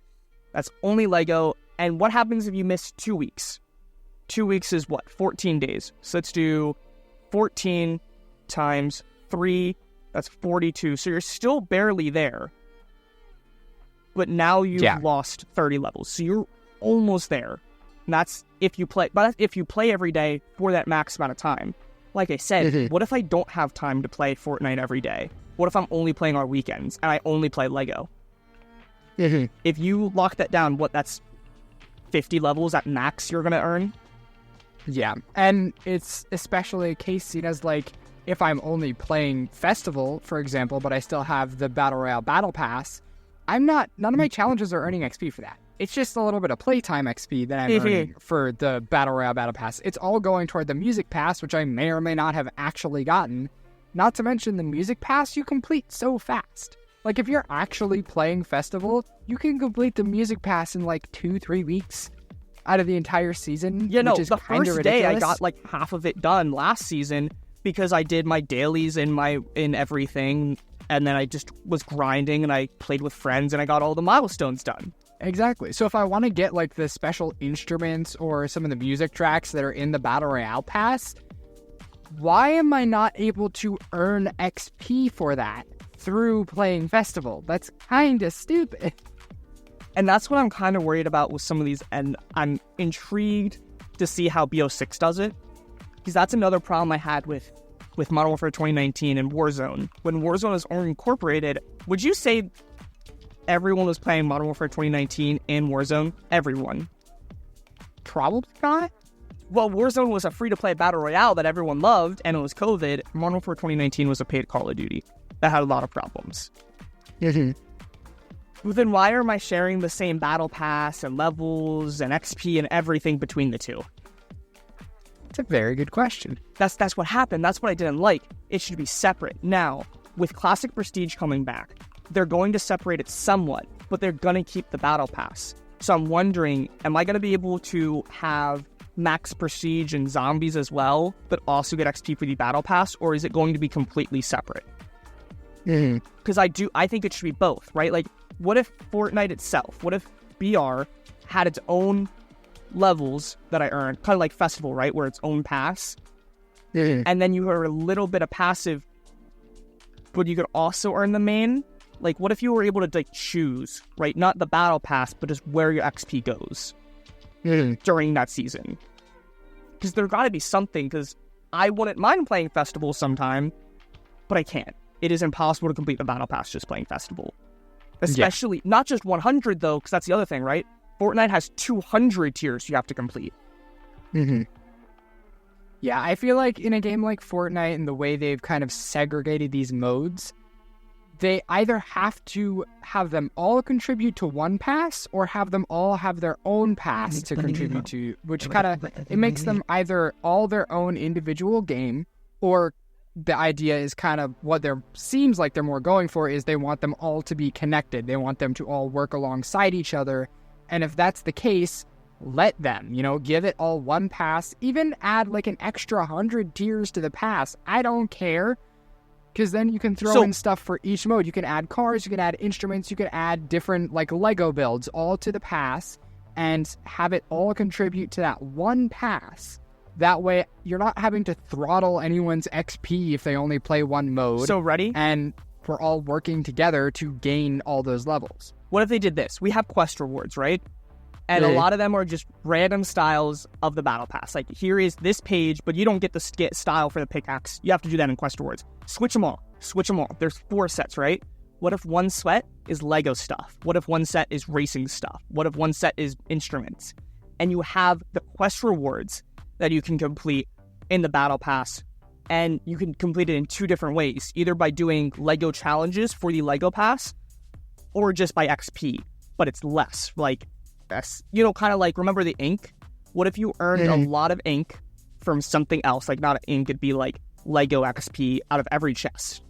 That's only Lego. And what happens if you miss 2 weeks? 2 weeks is what? 14 days. So let's do 14 times 3. That's 42. So you're still barely there. But now you've lost 30 levels. So you're almost there. And that's if you play. But if you play every day for that max amount of time. Like I said, what if I don't have time to play Fortnite every day? What if I'm only playing on weekends and I only play Lego? If you lock that down, that's 50 levels at max you're going to earn? Yeah. And it's especially a case seen as like, if I'm only playing Festival, for example, but I still have the Battle Royale Battle Pass, none of my challenges are earning XP for that. It's just a little bit of playtime XP that I'm earning for the Battle Royale Battle Pass. It's all going toward the Music Pass, which I may or may not have actually gotten. Not to mention the Music Pass you complete so fast. Like, if you're actually playing Festival, you can complete the Music Pass in like 2-3 weeks. out of the entire season. Yeah, no, which is the kinda first day I ridiculous. got like half of it done last season because I did my dailies in everything, and then I just was grinding and I played with friends and I got all the milestones done. Exactly. So if I want to get like the special instruments or some of the music tracks that are in the Battle Royale pass, why am I not able to earn XP for that through playing Festival? That's kind of stupid. And that's what I'm kind of worried about with some of these, and I'm intrigued to see how BO6 does it, because that's another problem I had with Modern Warfare 2019 and Warzone. When Warzone was only incorporated, would you say everyone was playing Modern Warfare 2019 and Warzone? Everyone. Probably not. Well, Warzone was a free-to-play battle royale that everyone loved, and it was COVID. Modern Warfare 2019 was a paid Call of Duty that had a lot of problems. Well, then why am I sharing the same battle pass and levels and XP and everything between the two? It's a very good question. That's what happened. That's what I didn't like. It should be separate. Now, with Classic Prestige coming back, they're going to separate it somewhat, but they're going to keep the battle pass. So I'm wondering, am I going to be able to have max prestige and zombies as well, but also get XP for the battle pass, or is it going to be completely separate? Because I think it should be both, right? Like, what if Fortnite itself, what if BR had its own levels that I earned, kind of like Festival, right, where its own pass, and then you earn a little bit of passive, but you could also earn the main? Like, what if you were able to, like, choose, right, not the battle pass, but just where your XP goes during that season? Because there got to be something, because I wouldn't mind playing Festival sometime, but I can't. It is impossible to complete the battle pass just playing Festival. Especially, not just 100, though, because that's the other thing, right? Fortnite has 200 tiers you have to complete. Yeah, I feel like in a game like Fortnite and the way they've kind of segregated these modes, they either have to have them all contribute to one pass or have them all have their own pass to contribute to, which kind of, it makes them either all their own individual game, or the idea is kind of what seems like they're more going for is they want them all to be connected. They want them to all work alongside each other. And if that's the case, let them, give it all one pass, even add like an extra 100 tiers to the pass. I don't care. Because then you can throw in stuff for each mode. You can add cars, you can add instruments, you can add different like Lego builds all to the pass and have it all contribute to that one pass. That way, you're not having to throttle anyone's XP if they only play one mode. So ready? And we're all working together to gain all those levels. What if they did this? We have quest rewards, right? And a lot of them are just random styles of the battle pass. Like, here is this page, but you don't get the style for the pickaxe. You have to do that in quest rewards. Switch them all. There's 4 sets, right? What if one set is Lego stuff? What if one set is racing stuff? What if one set is instruments? And you have the quest rewards that you can complete in the battle pass, and you can complete it in 2 different ways, either by doing Lego challenges for the Lego pass or just by XP, but it's less. Like, kind of like, remember the ink? What if you earned a lot of ink from something else? Like, not ink, it'd be like Lego XP out of every chest,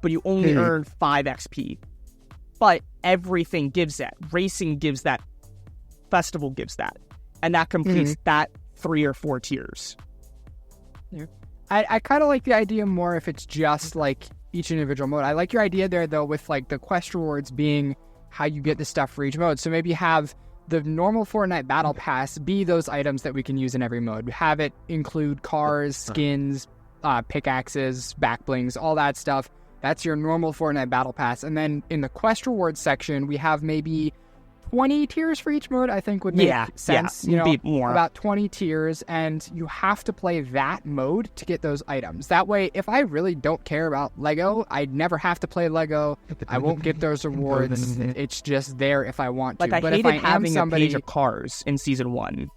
but you only earn 5 XP. But everything gives that. Racing gives that. Festival gives that. And that completes that 3 or 4 tiers. Yeah. I kind of like the idea more if it's just like each individual mode. I like your idea there, though, with like the quest rewards being how you get the stuff for each mode. So maybe have the normal Fortnite Battle Pass be those items that we can use in every mode. Have it include cars, skins, pickaxes, back blings, all that stuff. That's your normal Fortnite Battle Pass. And then in the quest rewards section, we have maybe 20 tiers for each mode, I think would make sense. More. About 20 tiers, and you have to play that mode to get those items. That way, if I really don't care about Lego, I'd never have to play Lego. I won't get those rewards. It's just there if I want to. Like, I hated having a page of cars in Season 1.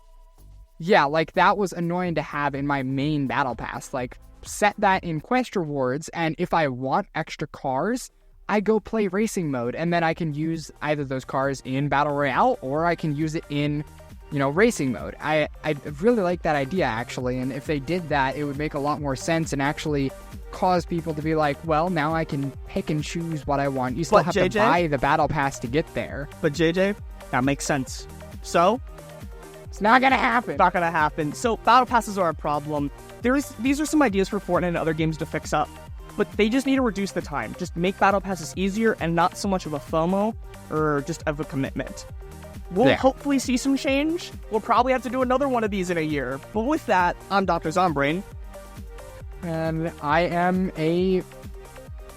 Yeah, like, that was annoying to have in my main Battle Pass. Like, set that in quest rewards, and if I want extra cars, I go play racing mode, and then I can use either those cars in Battle Royale, or I can use it in, racing mode. I really like that idea, actually, and if they did that, it would make a lot more sense and actually cause people to be like, well, now I can pick and choose what I want. You still have to buy the Battle Pass to get there. But JJ, that makes sense. So, It's not gonna happen. Not gonna happen. So battle passes are a problem. These are some ideas for Fortnite and other games to fix up, but they just need to reduce the time. Just make battle passes easier and not so much of a FOMO or just of a commitment. We'll hopefully see some change. We'll probably have to do another one of these in a year. But with that, I'm Dr. Zombrain. And I am a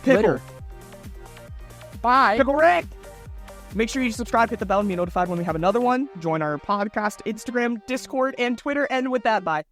Pickle. litter. Bye. Pickle Rick! Make sure you subscribe, hit the bell, and be notified when we have another one. Join our podcast, Instagram, Discord, and Twitter. And with that, bye.